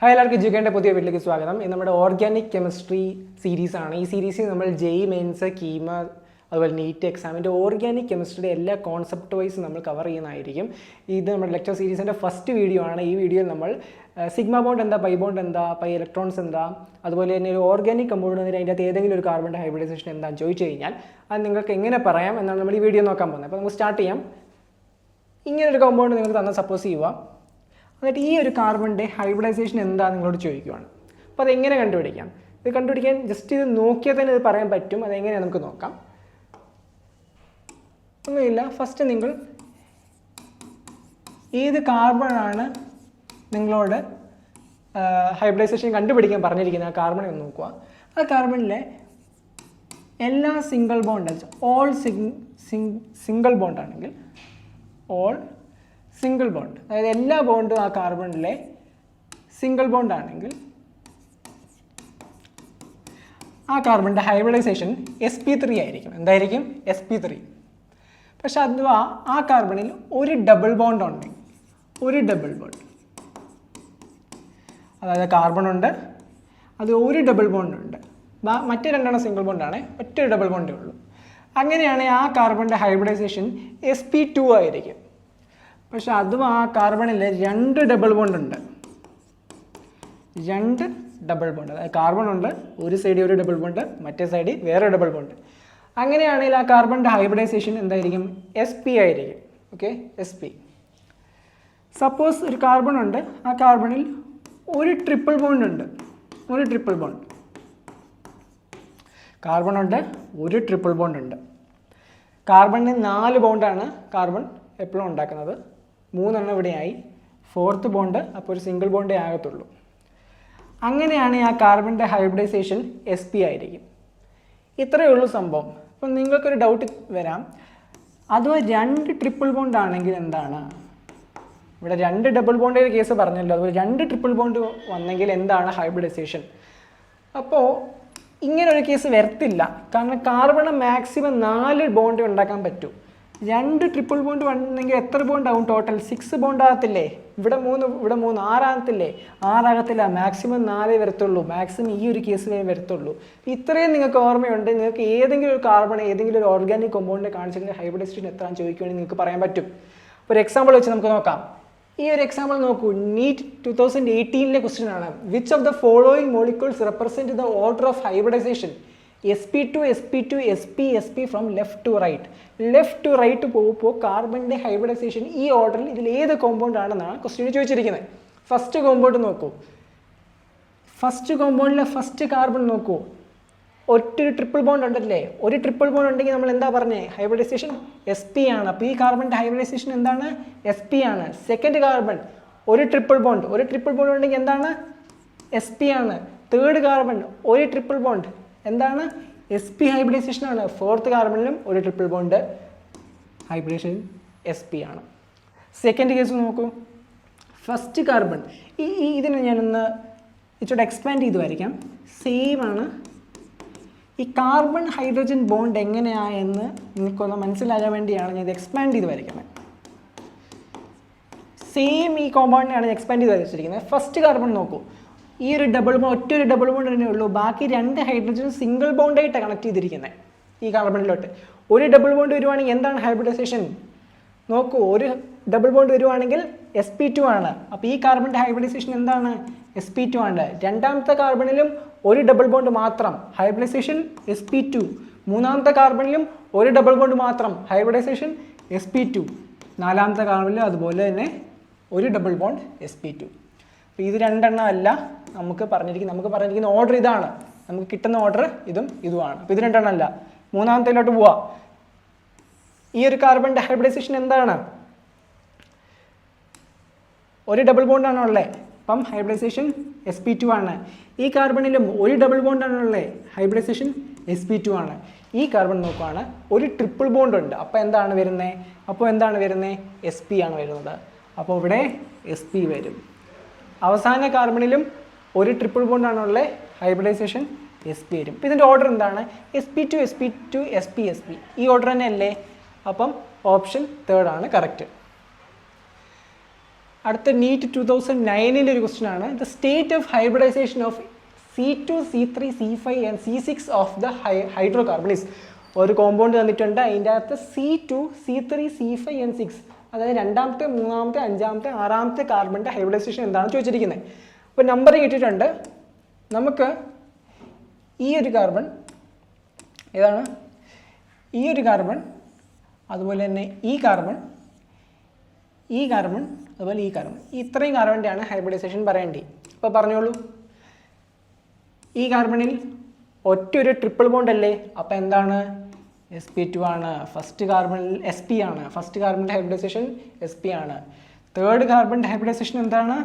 Hi എല്ലാവർക്കും ജികേൻ്റെ പുതിയ വീട്ടിലേക്ക് സ്വാഗതം. ഇത് നമ്മുടെ ഓർഗാനിക് കെമിസ്ട്രി സീരീസാണ്. ഈ സീരീസിൽ നമ്മൾ ജെഇ മെയിൻസ്, കീമ, അതുപോലെ നീറ്റ് എക്സാമിൻ്റെ ഓർഗാനിക് കെമിസ്ട്രിയുടെ എല്ലാ കോൺസെപ്റ്റ് വൈസ് നമ്മൾ കവർ ചെയ്യുന്നതായിരിക്കും. ഇത് നമ്മുടെ ലെക്ചർ സീരീസിൻ്റെ ഫസ്റ്റ് വീഡിയോ ആണ്. ഈ വീഡിയോയിൽ നമ്മൾ സിഗ്മ ബോണ്ട് എന്താ, പൈ ബോണ്ട് എന്താ, പൈ ഇലക്ട്രോൺസ് എന്താ, അതുപോലെ തന്നെ ഒരു ഓർഗാനിക് കമ്പൗണ്ട് അതിൻ്റെ അകത്ത് ഏതെങ്കിലും ഒരു കാർബണിൻ്റെ ഹൈബ്രിഡൈസേഷൻ എന്താണെന്ന് ചോദിച്ചു കഴിഞ്ഞാൽ അത് നിങ്ങൾക്ക് എങ്ങനെ പറയാം എന്നാണ് നമ്മൾ ഈ വീഡിയോ നോക്കാൻ പോകുന്നത്. അപ്പോൾ നമുക്ക് സ്റ്റാർട്ട് ചെയ്യാം. ഇങ്ങനൊരു കോമ്പൗണ്ട് നിങ്ങൾക്ക് തന്നെ സപ്പോസ് ചെയ്യുക, എന്നിട്ട് ഈ ഒരു കാർബണിൻ്റെ ഹൈബ്രിഡൈസേഷൻ എന്താ നിങ്ങളോട് ചോദിക്കുവാണ്. അപ്പോൾ അതെങ്ങനെ കണ്ടുപിടിക്കാം? ഇത് കണ്ടുപിടിക്കാൻ ജസ്റ്റ് ഇത് നോക്കിയാൽ തന്നെ ഇത് പറയാൻ പറ്റും. അതെങ്ങനെയാണ് നമുക്ക് നോക്കാം. ഒന്നുമില്ല, ഫസ്റ്റ് നിങ്ങൾ ഏത് കാർബണാണ് നിങ്ങളോട് ഹൈബ്രിഡൈസേഷൻ കണ്ടുപിടിക്കാൻ പറഞ്ഞിരിക്കുന്നത് ആ കാർബണെ ഒന്ന് നോക്കുക. ആ കാർബണിലെ എല്ലാ single bond, all single bond ആണെങ്കിൽ, ഓൾ സിംഗിൾ ബോണ്ട്, അതായത് എല്ലാ ബോണ്ടും ആ കാർബണിലെ സിംഗിൾ ബോണ്ട് ആണെങ്കിൽ ആ കാർബണിൻ്റെ ഹൈബ്രിഡൈസേഷൻ sp3 ആയിരിക്കും. എന്തായിരിക്കും? sp3. പക്ഷെ അഥവാ ആ കാർബണിൽ ഒരു ഡബിൾ ബോണ്ട് ഉണ്ടെങ്കിൽ, ഒരു ഡബിൾ ബോണ്ട്, അതായത് കാർബൺ ഉണ്ട്, അത് ഒരു ഡബിൾ ബോണ്ട് ഉണ്ട്, മറ്റേ രണ്ടെണ്ണം സിംഗിൾ ബോണ്ടാണ്, ഒറ്റൊരു ഡബിൾ ബോണ്ടേ ഉള്ളൂ. അങ്ങനെയാണെങ്കിൽ ആ കാർബണിൻ്റെ ഹൈബ്രിഡൈസേഷൻ sp2 ആയിരിക്കും. പക്ഷെ അതും ആ കാർബണിൽ രണ്ട് ഡബിൾ ബോണ്ട് ഉണ്ട്, രണ്ട് ഡബിൾ ബോണ്ട്, അതായത് കാർബൺ ഉണ്ട്, ഒരു സൈഡിൽ ഒരു ഡബിൾ ബോണ്ട്, മറ്റേ സൈഡിൽ വേറെ ഡബിൾ ബോണ്ട്. അങ്ങനെയാണെങ്കിൽ ആ കാർബണിൻ്റെ ഹൈബ്രിഡൈസേഷൻ എന്തായിരിക്കും? sp ആയിരിക്കും. Okay, sp. സപ്പോസ് ഒരു കാർബൺ ഉണ്ട്, ആ കാർബണിൽ ഒരു ട്രിപ്പിൾ ബോണ്ട് ഉണ്ട്, ഒരു ട്രിപ്പിൾ ബോണ്ട്, കാർബൺ ഉണ്ട്, ഒരു ട്രിപ്പിൾ ബോണ്ട് ഉണ്ട്. കാർബണിന് 4 ബോണ്ടാണ് കാർബൺ എപ്പോഴും ഉണ്ടാക്കുന്നത്, 3 ഇവിടെയായി, 4th ബോണ്ട്, അപ്പോൾ ഒരു സിംഗിൾ ബോണ്ടേ ആകത്തുള്ളൂ. അങ്ങനെയാണ് ആ കാർബണിൻ്റെ ഹൈബ്രിഡൈസേഷൻ sp ആയിരിക്കും. ഇത്രയേ ഉള്ളൂ സംഭവം. അപ്പം നിങ്ങൾക്കൊരു ഡൗട്ട് വരാം, അഥവാ 2 ട്രിപ്പിൾ ബോണ്ട് ആണെങ്കിൽ എന്താണ്? ഇവിടെ 2 ഡബിൾ ബോണ്ടിൻ്റെ കേസ് പറഞ്ഞല്ലോ, അതുപോലെ 2 ട്രിപ്പിൾ ബോണ്ട് വന്നെങ്കിൽ എന്താണ് ഹൈബ്രിഡൈസേഷൻ? അപ്പോൾ ഇങ്ങനൊരു കേസ് വരത്തില്ല, കാരണം കാർബണ് മാക്സിമം 4 ബോണ്ട് ഉണ്ടാക്കാൻ പറ്റൂ. 2 ട്രിപ്പിൾ ബോണ്ട് വന്നെങ്കിൽ എത്ര ബോണ്ട് ആവും? ടോട്ടൽ 6 ബോണ്ട് ആകത്തില്ലേ? ഇവിടെ 3, ഇവിടെ 3, 6 ആകത്തില്ലേ? 6 ആകത്തില്ല, മാക്സിമം 4 വരത്തുള്ളൂ, മാക്സിമം ഈ ഒരു കേസിലേ വരത്തുള്ളൂ. ഇത്രയും നിങ്ങൾക്ക് ഓർമ്മയുണ്ട്. നിങ്ങൾക്ക് ഏതെങ്കിലും ഒരു കാർബൺ, ഏതെങ്കിലും ഒരു ഓർഗാനിക് കോമ്പൗണ്ടിനെ കാണിച്ചിട്ട് ഹൈബ്രിഡൈസേഷൻ എത്രയാണെന്ന് ചോദിക്കുകയാണെങ്കിൽ നിങ്ങൾക്ക് പറയാൻ പറ്റും. ഒരു എക്സാമ്പിൾ വെച്ച് നമുക്ക് നോക്കാം. ഈ ഒരു എക്സാമ്പിൾ നോക്കൂ, നീറ്റ് 2018 ക്വസ്റ്റ്യൻ ആണ്. Which of the following molecules represent the order of hybridisation? sp2 sp2 sp sp from left to right. Left to right പോകുമ്പോൾ കാർബണിൻ്റെ ഹൈബ്രിഡൈസേഷൻ ഈ ഓർഡറിൽ ഇതിൽ ഏത് കോമ്പൗണ്ട് ആണെന്നാണ് ക്വസ്റ്റ്യൻ ചോദിച്ചിരിക്കുന്നത്. ഫസ്റ്റ് കോമ്പൗണ്ട് നോക്കൂ, ഫസ്റ്റ് കോമ്പൗണ്ടിലെ ഫസ്റ്റ് കാർബൺ നോക്കൂ, ഒറ്റൊരു ട്രിപ്പിൾ ബോണ്ട് ഉണ്ടല്ലേ? ഒരു ട്രിപ്പിൾ ബോണ്ട് ഉണ്ടെങ്കിൽ നമ്മൾ എന്താ പറഞ്ഞേ? ഹൈബ്രിഡൈസേഷൻ sp ആണ്. അപ്പോൾ ഈ കാർബണിൻ്റെ ഹൈബ്രിഡൈസേഷൻ എന്താണ്? sp ആണ്. സെക്കൻഡ് കാർബൺ ഒരു ട്രിപ്പിൾ ബോണ്ട്, ഒരു ട്രിപ്പിൾ ബോണ്ട് ഉണ്ടെങ്കിൽ എന്താണ്? sp ആണ്. തേർഡ് കാർബൺ ഒരു ട്രിപ്പിൾ ബോണ്ട്, എന്താണ്? sp ഹൈബ്രിഡൈസേഷൻ ആണ്. ഫോർത്ത് കാർബണിലും ഒരു ട്രിപ്പിൾ ബോണ്ട്, ഹൈബ്രിഡൈസേഷൻ sp ആണ്. സെക്കൻഡ് കേസ് നോക്കൂ, ഫസ്റ്റ് കാർബൺ, ഇതിനെ ഞാനൊന്ന് ഇച്ചിരി എക്സ്പാൻഡ് ചെയ്ത് വരയ്ക്കാം. സെയിം ആണ്. ഈ കാർബൺ ഹൈഡ്രജൻ ബോണ്ട് എങ്ങനെയാണെന്ന് നിങ്ങൾക്കൊന്ന് മനസ്സിലാകാൻ വേണ്ടിയാണ് ഞാൻ ഇത് എക്സ്പാൻഡ് ചെയ്ത് വരയ്ക്കുന്നത്. സെയിം ഈ കോമ്പൗണ്ടിനെയാണ് എക്സ്പാൻഡ് ചെയ്ത് വരച്ചിരിക്കുന്നത്. ഫസ്റ്റ് കാർബൺ നോക്കൂ, ഈ ഒരു ഡബിൾ ബോണ്ട്, ഒറ്റൊരു ഡബിൾ ബോണ്ട് തന്നെ ഉള്ളൂ, ബാക്കി 2 ഹൈഡ്രജൻ സിംഗിൾ ബോണ്ടായിട്ടാണ് കണക്ട് ചെയ്തിരിക്കുന്നത് ഈ കാർബണിലോട്ട്. ഒരു ഡബിൾ ബോണ്ട് വരുവാണെങ്കിൽ എന്താണ് ഹൈബ്രിഡൈസേഷൻ? നോക്കൂ, ഒരു ഡബിൾ ബോണ്ട് വരുവാണെങ്കിൽ sp2 ആണ്. അപ്പോൾ ഈ കാർബണിൻ്റെ ഹൈബ്രിഡൈസേഷൻ എന്താണ്? sp2 ആണ്. രണ്ടാമത്തെ കാർബണിലും ഒരു ഡബിൾ ബോണ്ട് മാത്രം, ഹൈബ്രിഡൈസേഷൻ sp2. മൂന്നാമത്തെ കാർബണിലും ഒരു ഡബിൾ ബോണ്ട് മാത്രം, ഹൈബ്രിഡൈസേഷൻ sp2. നാലാമത്തെ കാർബണിലും അതുപോലെ തന്നെ ഒരു ഡബിൾ ബോണ്ട് sp2. അപ്പോൾ ഇത് 2 അല്ല, നമുക്ക് പറഞ്ഞിരിക്കുന്ന ഓർഡർ ഇതാണ്. നമുക്ക് കിട്ടുന്ന ഓർഡർ ഇതുമാണ്. അപ്പോൾ ഇത് 2 അല്ല. മൂന്നാമത്തേലോട്ട് പോവാം. ഈ ഒരു കാർബണിൻ്റെ ഹൈബ്രിഡൈസേഷൻ എന്താണ്? ഒരു ഡബിൾ ബോണ്ടാണ് ഉള്ളത്, അപ്പം ഹൈബ്രിഡൈസേഷൻ sp2 ആണ്. ഈ കാർബണിലും ഒരു ഡബിൾ ബോണ്ടാണ് ഉള്ളത്, ഹൈബ്രിഡൈസേഷൻ sp2 ആണ്. ഈ കാർബൺ നോക്കുകയാണ്, ഒരു ട്രിപ്പിൾ ബോണ്ട് ഉണ്ട്, അപ്പോൾ എന്താണ് വരുന്നത്? sp ആണ് വരുന്നത്. അപ്പോൾ ഇവിടെ sp വരും. അവസാന കാർബണിലും ഒരു ട്രിപ്പിൾ ബോണ്ടാണുള്ളത്, ഹൈബ്രിഡൈസേഷൻ sp വരും. അപ്പോൾ ഇതിൻ്റെ ഓർഡർ എന്താണ്? sp2 sp2 sp sp. ഈ ഓർഡർ തന്നെ അല്ലേ? അപ്പം ഓപ്ഷൻ 3 ആണ് കറക്റ്റ്. അടുത്ത നീറ്റ് 2009 ഒരു ക്വസ്റ്റ്യൻ ആണ്. The state of hybridisation of C2, C3, C5 and C6 of the hydrocarbon is. ഒരു കോമ്പൗണ്ട് തന്നിട്ടുണ്ട്, അതിൻ്റെ അകത്ത് C2, C3, C5 ആൻഡ് 6, അതായത് രണ്ടാമത്തെ, മൂന്നാമത്തെ, അഞ്ചാമത്തെ, ആറാമത്തെ കാർബണിൻ്റെ ഹൈബ്രിഡൈസേഷൻ എന്താണെന്ന് ചോദിച്ചിരിക്കുന്നത്. അപ്പോൾ നമ്പർ കിട്ടിയിട്ടുണ്ട്. നമുക്ക് ഈ ഒരു കാർബൺ ഏതാണ്? ഈ ഒരു കാർബൺ, അതുപോലെ തന്നെ ഈ കാർബൺ, ഈ കാർബൺ, അതുപോലെ ഈ കാർബൺ, ഇത്രയും കാർബണിൻ്റെയാണ് ഹൈബ്രിഡൈസേഷൻ പറയേണ്ടത്. അപ്പോൾ പറഞ്ഞോളൂ, ഈ കാർബണിൽ ഒറ്റൊരു ട്രിപ്പിൾ ബോണ്ട് അല്ലേ, അപ്പോൾ എന്താണ്? sp2 ആണ്. ഫസ്റ്റ് കാർബണിൽ sp ആണ്. ഫസ്റ്റ് കാർബണിൻ്റെ ഹൈബ്രിഡൈസേഷൻ sp ആണ്. തേർഡ് കാർബണിൻ്റെ ഹൈബ്രിഡൈസേഷൻ എന്താണ്?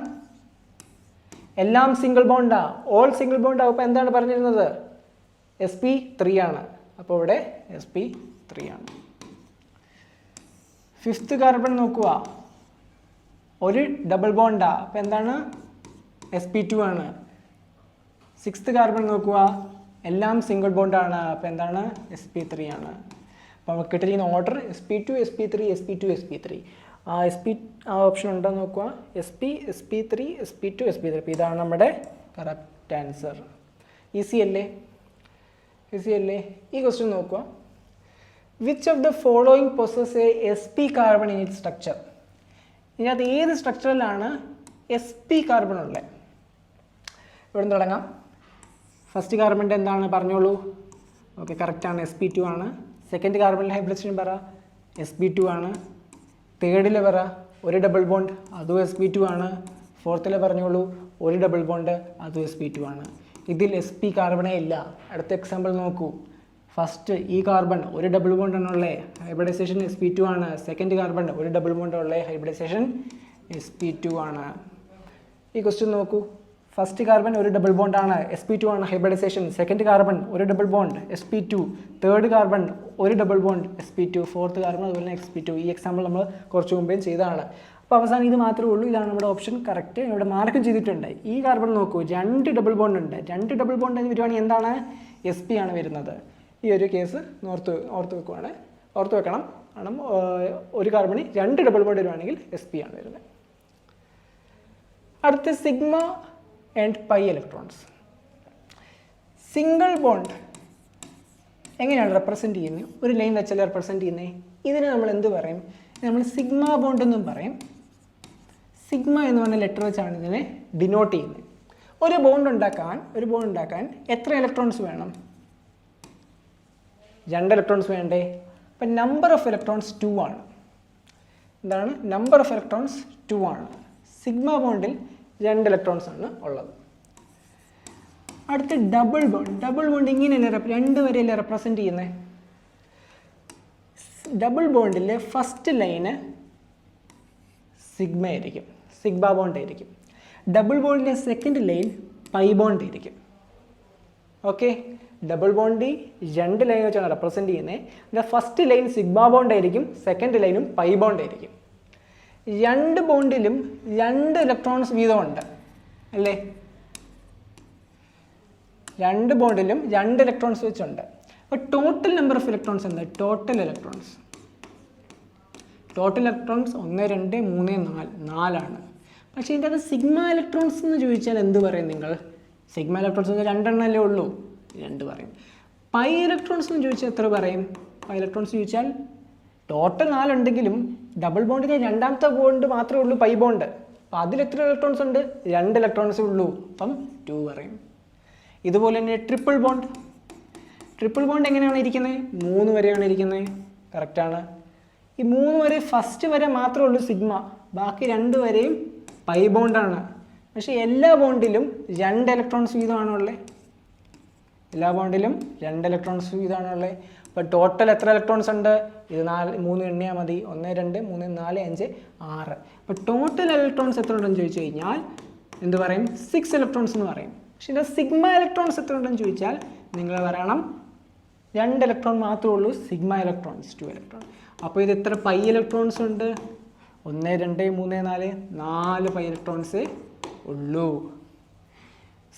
എല്ലാം single bonda, all single bonda. അപ്പോൾ എന്താണ് പറഞ്ഞിരുന്നത്? sp3 ആണ്. അപ്പോൾ ഇവിടെ sp3 ആണ്. ഫിഫ്ത്ത് കാർബൺ നോക്കുക, ഒരു ഡബിൾ ബോണ്ടാ, അപ്പോൾ എന്താണ്? sp2 ആണ്. സിക്സ്ത് കാർബൺ നോക്കുക, എല്ലാം സിംഗിൾ ബോണ്ടാണ്, അപ്പോൾ എന്താണ്? sp3 ആണ്. അപ്പോൾ നമുക്ക് കിട്ടിയിരിക്കുന്ന order sp2, sp3, sp2, sp3. ആ ഓപ്ഷൻ ഉണ്ടോ നോക്കുക, sp, sp3, sp2, sp3. അപ്പോൾ ഇതാണ് നമ്മുടെ കറക്റ്റ് ആൻസർ. ഈസി അല്ലേ? ഈസി അല്ലേ? ഈ ക്വസ്റ്റ്യൻ നോക്കുക. Which of the following possess A sp carbon in it structure? ഇതിനകത്ത് ഏത് സ്ട്രക്ചറിലാണ് sp കാർബൺ ഉള്ളത്? ഇവിടെ നിന്ന് തുടങ്ങാം. ഫസ്റ്റ് കാർബണിൻ്റെ എന്താണ് പറഞ്ഞോളൂ. ഓക്കെ, കറക്റ്റാണ്, sp2 ആണ്. സെക്കൻഡ് കാർബണിൻ്റെ ഹൈബ്രിഡൈസേഷൻ പറ, sp2 ആണ്. തേർഡിൽ പറ, ഒരു ഡബിൾ ബോണ്ട്, അതും sp2 ആണ്. ഫോർത്തിൽ പറഞ്ഞോളൂ, ഒരു ഡബിൾ ബോണ്ട്, അതും sp2 ആണ്. ഇതിൽ sp കാർബണേ ഇല്ല. അടുത്ത എക്സാമ്പിൾ നോക്കൂ. ഫസ്റ്റ് ഈ കാർബൺ ഒരു ഡബിൾ ബോണ്ട് ആണുള്ളത്, ഹൈബ്രിഡൈസേഷൻ sp2 ആണ്. സെക്കൻഡ് കാർബൺ ഒരു ഡബിൾ ബോണ്ട് ഉള്ളത്, ഹൈബ്രിഡൈസേഷൻ sp2 ആണ്. ഈ ക്വസ്റ്റ്യൻ നോക്കൂ. ഫസ്റ്റ് കാർബൺ ഒരു ഡബിൾ ബോണ്ട് ആണ്, sp2 ആണ് ഹൈബ്രിഡൈസേഷൻ. സെക്കൻഡ് കാർബൺ ഒരു double bond, sp2. Third carbon ഒരു double bond, sp2. Fourth carbon അതുപോലെ തന്നെ sp2. ഈ എക്സാമ്പിൾ നമ്മൾ കുറച്ച് മുമ്പേ ചെയ്തതാണ്. അപ്പോൾ അവസാനം ഇത് മാത്രമേ ഉള്ളൂ. ഇതാണ് നമ്മുടെ ഓപ്ഷൻ കറക്റ്റ്. ഇവിടെ മാർക്കും ചെയ്തിട്ടുണ്ട്. ഈ കാർബൺ നോക്കൂ, രണ്ട് ഡബിൾ ബോണ്ട് ഉണ്ട്. രണ്ട് ഡബിൾ ബോണ്ട് എന്ന് വരുവാണെങ്കിൽ എന്താണ്? sp ആണ് വരുന്നത്. ഈ ഒരു കേസ് ഓർത്ത് വെക്കണം. കാരണം ഒരു കാർബണിൽ രണ്ട് ഡബിൾ ബോണ്ട് വരുവാണെങ്കിൽ sp ആണ് വരുന്നത്. അടുത്ത sigma and pi electrons. Single bond എങ്ങനെയാണ് റെപ്രസെൻറ്റ് ചെയ്യുന്നത്? ഒരു ലൈൻ വെച്ചാൽ റെപ്രസെൻറ്റ് ചെയ്യുന്നത്. ഇതിന് നമ്മൾ എന്ത് പറയും? നമ്മൾ സിഗ്മ ബോണ്ട് എന്നും പറയും. സിഗ്മ എന്ന് പറഞ്ഞ ലെറ്റർ വെച്ചാണ് ഇതിനെ ഡിനോട്ട് ചെയ്യുന്നത്. ഒരു ബോണ്ട് ഉണ്ടാക്കാൻ എത്ര ഇലക്ട്രോൺസ് വേണം? 2 ഇലക്ട്രോൺസ് വേണ്ടേ? അപ്പം നമ്പർ ഓഫ് ഇലക്ട്രോൺസ് 2 ആണ്. എന്താണ്? നമ്പർ ഓഫ് ഇലക്ട്രോൺസ് 2 ആണ്. സിഗ്മ ബോണ്ടിൽ 2 ഇലക്ട്രോൺസ് ആണ് ഉള്ളത്. അടുത്ത ഡബിൾ ബോണ്ട് ഇങ്ങനെയല്ലേ, 2 വരെയല്ലേ റെപ്രസെൻറ്റ് ചെയ്യുന്നത്. ഡബിൾ ബോണ്ടിലെ ഫസ്റ്റ് ലൈന് സിഗ്മ ആയിരിക്കും, സിഗ്മ ബോണ്ട് ആയിരിക്കും. ഡബിൾ ബോണ്ടിലെ സെക്കൻഡ് ലൈൻ പൈ ബോണ്ട് ആയിരിക്കും. ഓക്കെ, ഡബിൾ ബോണ്ടിൽ 2 ലൈൻ വെച്ചാണ് റെപ്രസെൻറ്റ് ചെയ്യുന്നത്. ഫസ്റ്റ് ലൈൻ സിഗ്മ ബോണ്ട് ആയിരിക്കും, സെക്കൻഡ് ലൈനും പൈ ബോണ്ട് ആയിരിക്കും. 2 ബോണ്ടിലും 2 ഇലക്ട്രോൺസ് വീതമുണ്ട് അല്ലേ? 2 ബോണ്ടിലും 2 ഇലക്ട്രോൺസ് വെച്ചുണ്ട്. അപ്പോൾ ടോട്ടൽ നമ്പർ ഓഫ് ഇലക്ട്രോൺസ് എന്താ? ടോട്ടൽ ഇലക്ട്രോൺസ് 1, 2, 3, 4 ആണ്. പക്ഷേ ഇതിൻ്റെ അത് സിഗ്മ ഇലക്ട്രോൺസ് എന്ന് ചോദിച്ചാൽ എന്ത് പറയും നിങ്ങൾ? സിഗ്മ ഇലക്ട്രോൺസ് 2 എണ്ണമല്ലേ ഉള്ളൂ, 2 പറയും. പൈ ഇലക്ട്രോൺസ് എന്ന് ചോദിച്ചാൽ എത്ര പറയും? പൈ ഇലക്ട്രോൺസ് ചോദിച്ചാൽ ടോട്ടൽ 4 ഉണ്ടെങ്കിലും ഡബിൾ ബോണ്ടിലെ രണ്ടാമത്തെ ബോണ്ട് മാത്രമേ ഉള്ളൂ പൈ ബോണ്ട്. അപ്പോൾ അതിൽ എത്ര ഇലക്ട്രോൺസ് ഉണ്ട്? 2 ഇലക്ട്രോൺസേ ഉള്ളൂ, അപ്പം 2 പറയും. ഇതുപോലെ തന്നെ ട്രിപ്പിൾ ബോണ്ട് എങ്ങനെയാണ് ഇരിക്കുന്നത്? 3 വരെയാണ് ഇരിക്കുന്നത്. കറക്റ്റാണ്. ഈ 3 വരെ ഫസ്റ്റ് വരെ മാത്രമേ ഉള്ളൂ സിഗ്മ, ബാക്കി 2 വരെയും പൈ ബോണ്ടാണ്. പക്ഷേ എല്ലാ ബോണ്ടിലും 2 ഇലക്ട്രോൺസ് വീതമാണുള്ളത്. എല്ലാ ബോണ്ടിലും 2 ഇലക്ട്രോൺസ് വീതമാണുള്ളത്. അപ്പോൾ ടോട്ടൽ എത്ര ഇലക്ട്രോൺസ് ഉണ്ട്? ഇത് 3 എണ്ണിയാൽ മതി. 1, 2, 3, 4, 5, 6. അപ്പോൾ ടോട്ടൽ ഇലക്ട്രോൺസ് എത്ര ഉണ്ടെന്ന് ചോദിച്ചു കഴിഞ്ഞാൽ എന്ത് പറയും? 6 ഇലക്ട്രോൺസ് എന്ന് പറയും. പക്ഷേ ഇതിൻ്റെ സിഗ്മ ഇലക്ട്രോൺസ് എത്ര ഉണ്ടെന്ന് ചോദിച്ചാൽ നിങ്ങൾ പറയണം 2 ഇലക്ട്രോൺ മാത്രമേ ഉള്ളൂ സിഗ്മ ഇലക്ട്രോൺസ്, 2 ഇലക്ട്രോൺ. അപ്പോൾ ഇത് എത്ര പൈ ഇലക്ട്രോൺസ് ഉണ്ട്? 1, 2, 3, 4 പൈ ഇലക്ട്രോൺസേ ഉള്ളൂ.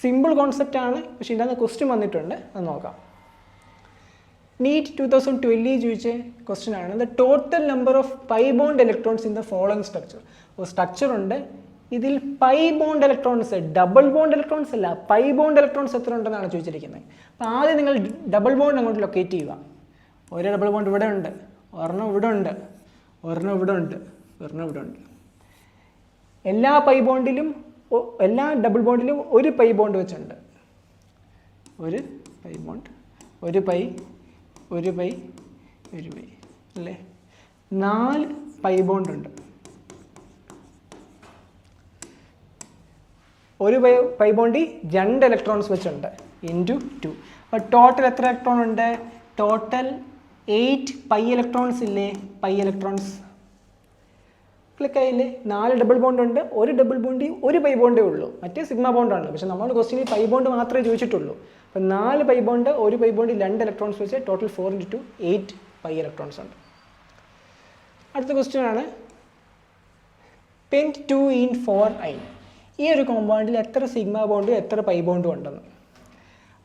സിമ്പിൾ കോൺസെപ്റ്റ് ആണ്, പക്ഷേ ഇതിനകത്ത് ക്വസ്റ്റ്യൻ വന്നിട്ടുണ്ട്, അത് നോക്കാം. നീറ്റ് 2020 ചോദിച്ച ക്വസ്റ്റ്യൻ ആണ്, the total number of pi bond electrons in the following structure. Structure ഉണ്ട്. ഇതിൽ pi bond electrons, double bond electrons അല്ല, പൈ ബോണ്ട് ഇലക്ട്രോൺസ് എത്ര ഉണ്ടെന്നാണ് ചോദിച്ചിരിക്കുന്നത്. അപ്പോൾ ആദ്യം നിങ്ങൾ ഡബിൾ ബോണ്ട് അങ്ങോട്ട് ലൊക്കേറ്റ് ചെയ്യുക. ഒരു ഡബിൾ ബോണ്ട് ഇവിടെ ഉണ്ട്, ഒരെണ്ണം ഇവിടെ ഉണ്ട്, ഒരെണ്ണം ഇവിടെ ഉണ്ട്, ഒരെണ്ണം ഇവിടെ ഉണ്ട്. എല്ലാ ഡബിൾ ബോണ്ടിലും ഒരു പൈ ബോണ്ട് വെച്ചുണ്ട്. ഒരു പൈ ബോണ്ട്, ഒരു പൈ, ഒരു പൈ, ഒരു പൈ അല്ലേ. 4 പൈ ബോണ്ട് ഉണ്ട്. ഒരു പൈ ബോണ്ടിൽ 2 ഇലക്ട്രോൺസ് വെച്ചുണ്ട് ഇൻറ്റു 2. അപ്പോൾ ടോട്ടൽ എത്ര ഇലക്ട്രോൺ ഉണ്ട്? ടോട്ടൽ 8 പൈ ഇലക്ട്രോൺസ് ഇല്ലേ? പൈ ഇലക്ട്രോൺസ് ക്ലിക്ക് ആയില്ലേ? 4 ഡബിൾ ബോണ്ട് ഉണ്ട്. ഒരു ഡബിൾ ബോണ്ടിൽ ഒരു പൈ ബോണ്ടേ ഉള്ളൂ, മറ്റേ സിഗ്മ ബോണ്ടാണ്. പക്ഷേ നമ്മുടെ ക്വസ്റ്റ്യനിൽ പൈ ബോണ്ട് മാത്രമേ ചോദിച്ചിട്ടുള്ളൂ. അപ്പോൾ 4 പൈ ബോണ്ട്, ഒരു പൈ ബോണ്ടിൽ 2 ഇലക്ട്രോൺസ് വെച്ച് ടോട്ടൽ 4 × 2 8 പൈ ഇലക്ട്രോൺസ് ഉണ്ട്. അടുത്ത ക്വസ്റ്റ്യൻ ആണ് പെന്റ് 2 ഈ ഒരു കോമ്പൗണ്ടിൽ എത്ര സിഗ്മ ബോണ്ടും എത്ര പൈ ബോണ്ടും ഉണ്ടെന്ന്.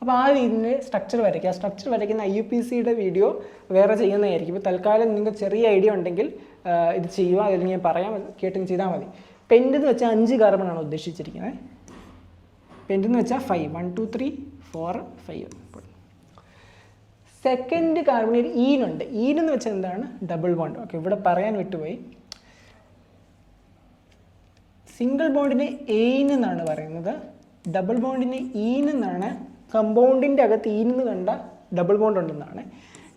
അപ്പോൾ ആ രീതിയിൽ സ്ട്രക്ചർ വരയ്ക്കുക. സ്ട്രക്ചർ വരയ്ക്കുന്ന IUPACയുടെ വീഡിയോ വേറെ ചെയ്യുന്നതായിരിക്കും. ഇപ്പോൾ തൽക്കാലം നിങ്ങൾക്ക് ചെറിയ ഐഡിയ ഉണ്ടെങ്കിൽ ഇത് ചെയ്യുക, അല്ലെങ്കിൽ ഞാൻ പറയാം, കേട്ടും ചെയ്താൽ മതി. പെൻറ്റ് എന്ന് വെച്ചാൽ 5 കാർബണാണ് ഉദ്ദേശിച്ചിരിക്കുന്നത്. പെൻറ്റ് എന്ന് വെച്ചാൽ 5, 1 2 3 4 5. സെക്കൻഡ് കാർബണിൽ ഈനുണ്ട്. ഈനെന്ന് വെച്ചാൽ എന്താണ്? Double bond. ഓക്കെ, ഇവിടെ പറയാൻ വിട്ടുപോയി. സിംഗിൾ ബോണ്ടിന് എയിൻ എന്നാണ് പറയുന്നത്, ഡബിൾ ബോണ്ടിന് ഈൻ എന്നാണ്. കമ്പൗണ്ടിൻ്റെ അകത്ത് ഈൻ എന്ന് കണ്ട ഡബിൾ ബോണ്ട് ഉണ്ടെന്നാണ്.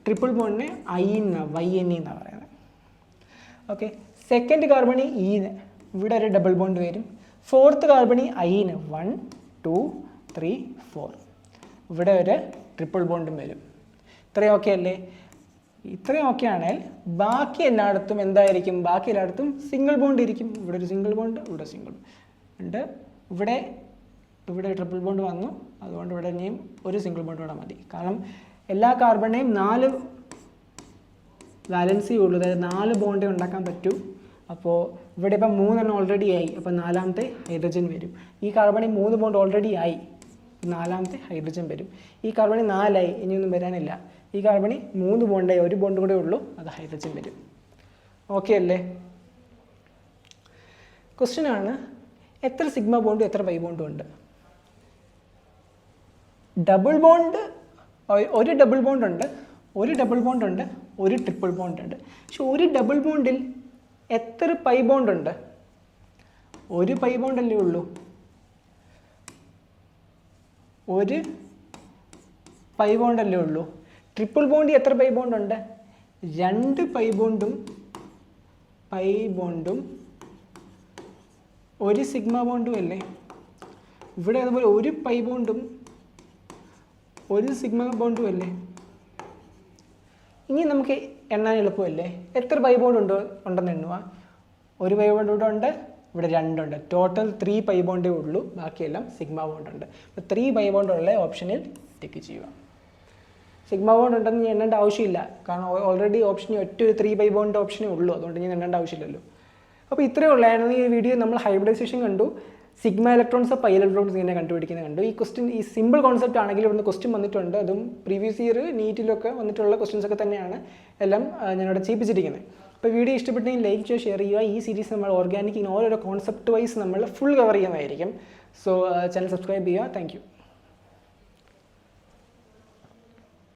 ട്രിപ്പിൾ ബോണ്ടിന് YN എന്നാണ് പറയുന്നത്. ഓക്കെ, സെക്കൻഡ് കാർബണി ഈന്, ഇവിടെ ഒരു ഡബിൾ ബോണ്ട് വരും. ഫോർത്ത് കാർബണി ഐന് 1 2 3 4, ഇവിടെ ഒരു ട്രിപ്പിൾ ബോണ്ടും വരും. ഇത്രയും ഓക്കെ അല്ലേ? ഇത്രയും ഓക്കെ ആണെങ്കിൽ ബാക്കി എല്ലായിടത്തും എന്തായിരിക്കും? ബാക്കി എല്ലായിടത്തും സിംഗിൾ ബോണ്ട് ഇരിക്കും. ഇവിടെ ഒരു സിംഗിൾ ബോണ്ട്, ഇവിടെ സിംഗിൾ ഉണ്ട്, ഇവിടെ ട്രിപ്പിൾ ബോണ്ട് വന്നു. അതുകൊണ്ട് ഇവിടെ ഇനിയും ഒരു സിംഗിൾ ബോണ്ട് ഇവിടെ മതി. കാരണം എല്ലാ കാർബണിനെയും 4 വാലൻസി ഉള്ളൂ, അതായത് 4 ബോണ്ടേ ഉണ്ടാക്കാൻ പറ്റൂ. അപ്പോൾ ഇവിടെ ഇപ്പം 3 ഓൾറെഡി ആയി, അപ്പോൾ 4ാമത്തെ ഹൈഡ്രജൻ വരും. ഈ കാർബണിൽ 3 ബോണ്ട് ഓൾറെഡി ആയി, 4ാമത്തെ ഹൈഡ്രജൻ വരും. ഈ കാർബണിൽ 4 ആയി, ഇനിയൊന്നും വരാനില്ല. ഈ കാർബണിൽ 3 ബോണ്ടായി, ഒരു ബോണ്ട് കൂടെ ഉള്ളൂ, അത് ഹൈഡ്രജൻ വരും. ഓക്കെ അല്ലേ? ക്വസ്റ്റ്യൻ ആണ്, എത്ര സിഗ്മ ബോണ്ടും എത്ര പൈ ബോണ്ടും ഉണ്ട്? ഡബിൾ ബോണ്ട്, ഒരു ഡബിൾ ബോണ്ട് ഉണ്ട്, ഒരു ഡബിൾ ബോണ്ട് ഉണ്ട്, ഒരു ട്രിപ്പിൾ ബോണ്ട് ഉണ്ട്. പക്ഷെ ഒരു ഡബിൾ ബോണ്ടിൽ എത്ര പൈ ബോണ്ട് ഉണ്ട്? ഒരു പൈ ബോണ്ടല്ലേ ഉള്ളൂ. ഒരു പൈ ബോണ്ടല്ലേ ഉള്ളൂ. ട്രിപ്പിൾ ബോണ്ടിൽ എത്ര പൈ ബോണ്ട് ഉണ്ട്? 2 പൈ ബോണ്ടും ഒരു സിഗ്മ ബോണ്ടും അല്ലേ. ഇവിടെ അതുപോലെ ഒരു പൈ ബോണ്ടും ഒരു സിഗ്മ ബോണ്ടും അല്ലേ. ഇനി നമുക്ക് എണ്ണാൻ എളുപ്പമല്ലേ? എത്ര പൈ ബോണ്ട് ഉണ്ടെന്ന് എണ്ണുക. ഒരു പൈ ബോണ്ട് ഇവിടെ ഉണ്ട്, ഇവിടെ 2 ഉണ്ട്. ടോട്ടൽ 3 പൈ ബോണ്ടേ ഉള്ളൂ, ബാക്കിയെല്ലാം സിഗ്മ ബോണ്ട് ഉണ്ട്. അപ്പോൾ 3 പൈ ബോണ്ട് ഉള്ള ഓപ്ഷനിൽ ടിക്ക് ചെയ്യുക. സിഗ്മ ബോണ്ട് ഉണ്ടെന്ന് ഞാൻ എണ്ണേണ്ട ആവശ്യമില്ല, കാരണം ഓൾറെഡി ഓപ്ഷനിൽ ഒരു 3 പൈ ബോണ്ട് ഓപ്ഷനേ ഉള്ളൂ, അതുകൊണ്ട് ഞാൻ എണ്ണേണ്ട ആവശ്യമില്ലല്ലോ. അപ്പോൾ ഇത്രയേ ഉള്ളായിരുന്നു ഈ വീഡിയോ. നമ്മൾ ഹൈബ്രിഡൈസേഷൻ കണ്ടു, സിഗ്മ ഇലക്ട്രോൺസ് പൈ ഇലക്ട്രോൺസ് ഇങ്ങനെ കണ്ടുപിടിക്കുന്നത് കണ്ടു. ഈ ക്വസ്റ്റ്യൻ ഈ സിമ്പിൾ കോൺസെപ്റ്റ് ആണെങ്കിൽ ഇവിടുന്ന് ക്വസ്റ്റ്യൻ വന്നിട്ടുണ്ട്, അതും പ്രീവിയസ് ഇയർ നീറ്റിലൊക്കെ വന്നിട്ടുള്ള ക്വസ്റ്റ്യൻസ് ഒക്കെ തന്നെയാണ് എല്ലാം ഞാനിവിടെ ചെയ്യിപ്പിച്ചിരിക്കുന്നത്. അപ്പോൾ വീഡിയോ ഇഷ്ടപ്പെട്ടെങ്കിൽ ലൈക്ക് ചെയ്യുക, ഷെയർ ചെയ്യുക. ഈ സീരീസ് നമ്മൾ ഓർഗാനിക് ഓരോരോ കോൺസെപ്റ്റ് വൈസ് നമ്മൾ ഫുൾ കവർ ചെയ്യുന്നതായിരിക്കും. സോ ചാനൽ സബ്സ്ക്രൈബ് ചെയ്യുക. Thank you.